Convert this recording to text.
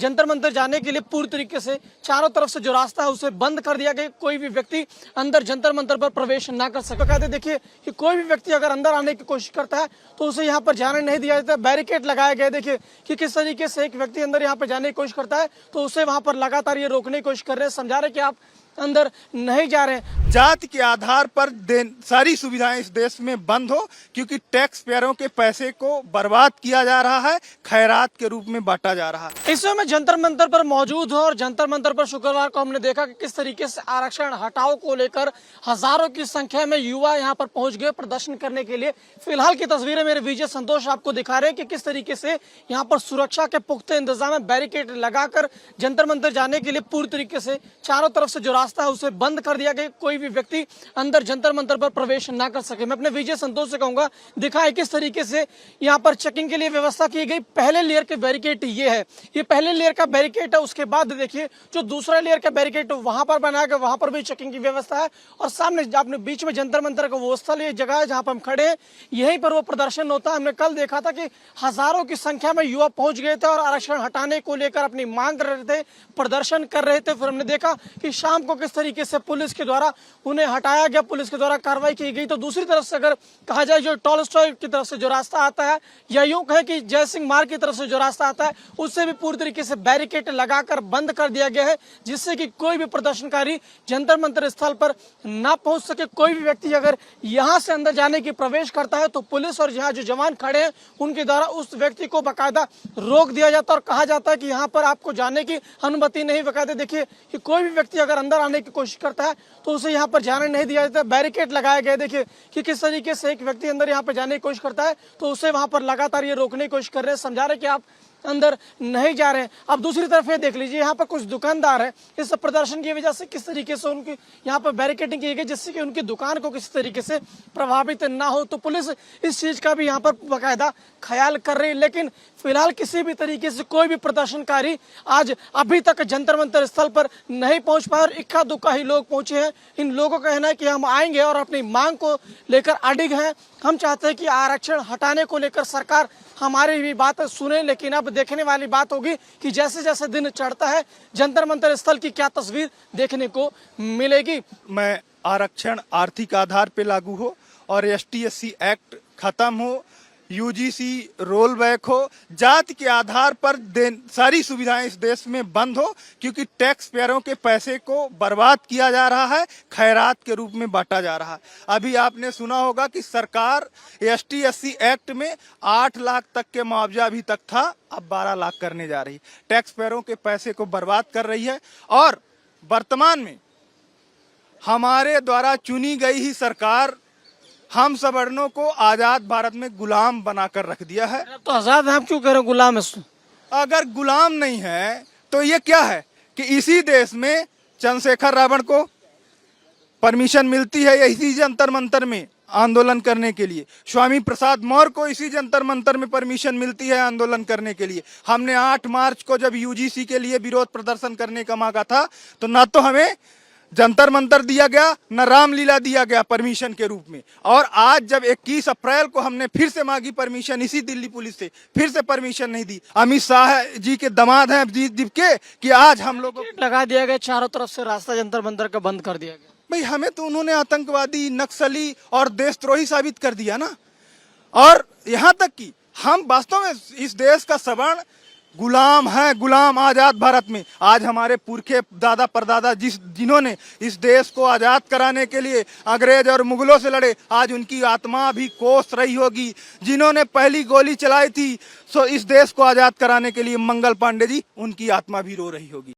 जंतर मंतर जाने के लिए पूरी तरीके से चारों तरफ से जो रास्ता है उसे बंद कर दिया गया। कोई भी व्यक्ति अंदर जंतर मंतर पर प्रवेश ना कर सके। कहते देखिए कि कोई भी व्यक्ति अगर अंदर आने की कोशिश करता है तो उसे यहाँ पर जाने नहीं दिया जाता। बैरिकेड लगाए गए। देखिए कि किस तरीके से एक व्यक्ति अंदर यहाँ पर जाने की कोशिश करता है तो उसे वहां पर लगातार ये रोकने की कोशिश कर रहे हैं, समझा रहे कि आप अंदर नहीं जा रहे हैं। जाति के आधार पर सारी सुविधाएं इस देश में बंद हो, क्योंकि टैक्स पेयरों के पैसे को बर्बाद किया जा रहा है, खैरात के रूप में बांटा जा रहा है। इस समय जंतर मंतर पर मौजूद हो और जंतर मंतर पर शुक्रवार को हमने देखा कि किस तरीके से आरक्षण हटाओ को लेकर हजारों की संख्या में युवा यहां पर पहुंच गए प्रदर्शन करने के लिए। फिलहाल की तस्वीरें मेरे विजय संतोष आपको दिखा रहे हैं कि किस तरीके से यहां पर सुरक्षा के पुख्ते इंतजाम में बैरिकेड लगाकर जंतर मंतर जाने के लिए पूरी तरीके से चारों तरफ से जो रास्ता है उसे बंद कर दिया गया। कोई भी व्यक्ति अंदर जंतर मंतर पर प्रवेश ना कर सके। मैं अपने विजय संतोष से कहूंगा दिखाएं किस तरीके से यहाँ पर चेकिंग के लिए व्यवस्था की गई। पहले लेयर के बैरिकेड ये है, ये पहले लेयर का बैरिकेड है। उसके बाद देखिए जो दूसरा लेयर का बैरिकेड वहां पर बनाया गया, वहां पर भी चेकिंग की व्यवस्था है। और सामने अपने बीच में जंतर मंतर का वो स्थल, ये जगह है जहां पर हम खड़े हैं, यहीं पर वो प्रदर्शन होता है। हमने कल देखा था कि हजारों की संख्या में युवा पहुंच गए थे और आरक्षण हटाने को लेकर अपनी मांग कर रहे थे, प्रदर्शन कर रहे थे। फिर हमने देखा कि शाम को किस तरीके से पुलिस के द्वारा उन्हें हटाया गया, पुलिस के द्वारा कार्रवाई की गई। तो दूसरी तरफ से अगर कहा जाए जो टॉलस्टॉय की तरफ से जो रास्ता आता है या यूं कहे कि जयसिंह मार्ग की तरफ से जो रास्ता आता है उससे भी पूरी तरीके से बैरिकेड लगाकर बंद कर दिया गया है, जिससे कि कोई भी प्रदर्शनकारी जंतर मंतर स्थल पर ना पहुंच सके। कोई भी व्यक्ति अगर यहां से अंदर जाने की प्रवेश करता है तो पुलिस और यहाँ जो जवान खड़े हैं उनके द्वारा उस व्यक्ति को बाकायदा रोक दिया जाता है और कहा जाता है कि यहाँ पर आपको जाने की अनुमति नहीं। बाकायदा देखिए कि कोई भी व्यक्ति अगर अंदर आने की कोशिश करता है तो उसे यहाँ पर जाने नहीं दिया जाता। बैरिकेड लगाए गए। देखिए कि किस तरीके से एक व्यक्ति अंदर यहाँ पर जाने की कोशिश करता है तो उसे वहां पर लगातार ये रोकने की कोशिश कर रहे हैं, समझा रहे कि आप अंदर नहीं जा रहे हैं। अब दूसरी तरफ ये देख लीजिए, यहाँ पर कुछ दुकानदार है, इस प्रदर्शन की वजह से किस तरीके से उनकी यहाँ पर बैरिकेडिंग की गई जिससे कि उनकी दुकान को किसी तरीके से प्रभावित ना हो। तो पुलिस इस चीज का भी यहाँ पर बाकायदा ख्याल कर रही है। लेकिन फिलहाल किसी भी तरीके से कोई भी प्रदर्शनकारी आज अभी तक जंतर मंतर स्थल पर नहीं पहुंच पाए और इक्का दुक्का ही लोग पहुंचे हैं। इन लोगों का कहना है कि हम आएंगे और अपनी मांग को लेकर अडिग हैं। हम चाहते हैं कि आरक्षण हटाने को लेकर सरकार हमारी भी बात सुने। लेकिन अब देखने वाली बात होगी कि जैसे जैसे दिन चढ़ता है जंतर मंतर स्थल की क्या तस्वीर देखने को मिलेगी। मैं आरक्षण आर्थिक आधार पे लागू हो और ST/SC एक्ट खत्म हो, UGC रोल बैक हो, जाति के आधार पर सारी सुविधाएं इस देश में बंद हो, क्योंकि टैक्स पेयरों के पैसे को बर्बाद किया जा रहा है, खैरात के रूप में बांटा जा रहा है। अभी आपने सुना होगा कि सरकार ST/SC एक्ट में 8 लाख तक के मुआवजा अभी तक था, अब 12 लाख करने जा रही। टैक्स पेयरों के पैसे को बर्बाद कर रही है और वर्तमान में हमारे द्वारा चुनी गई ही सरकार हम सवर्णों को आजाद भारत में गुलाम बनाकर रख दिया है। तो आजाद हम क्यों कह रहे हैं गुलाम है? अगर गुलाम नहीं है तो ये क्या है कि इसी देश में चंद्रशेखर रावण को परमिशन मिलती है या इसी जंतर मंतर में आंदोलन करने के लिए, स्वामी प्रसाद मौर्य को इसी जंतर मंतर में परमिशन मिलती है आंदोलन करने के लिए। हमने 8 मार्च को जब UGC के लिए विरोध प्रदर्शन करने का मांगा था तो ना तो हमें जंतर मंतर दिया गया, न रामलीला दिया गया परमिशन के रूप में। और आज जब 21 अप्रैल को हमने फिर से मांगी परमिशन इसी दिल्ली पुलिस से, फिर से परमिशन नहीं दी। अमित शाह जी के दामाद हैं अभिजीत के कि आज हम लोग लगा दिया गया, चारों तरफ से रास्ता जंतर मंतर का बंद कर दिया गया। भाई हमें तो उन्होंने आतंकवादी, नक्सली और देशद्रोही साबित कर दिया ना। और यहाँ तक कि हम वास्तव में इस देश का सवर्ण गुलाम है, गुलाम आजाद भारत में। आज हमारे पुरखे दादा परदादा जिन्होंने इस देश को आजाद कराने के लिए अंग्रेज और मुगलों से लड़े, आज उनकी आत्मा भी कोस रही होगी। जिन्होंने पहली गोली चलाई थी सो इस देश को आजाद कराने के लिए मंगल पांडे जी, उनकी आत्मा भी रो रही होगी।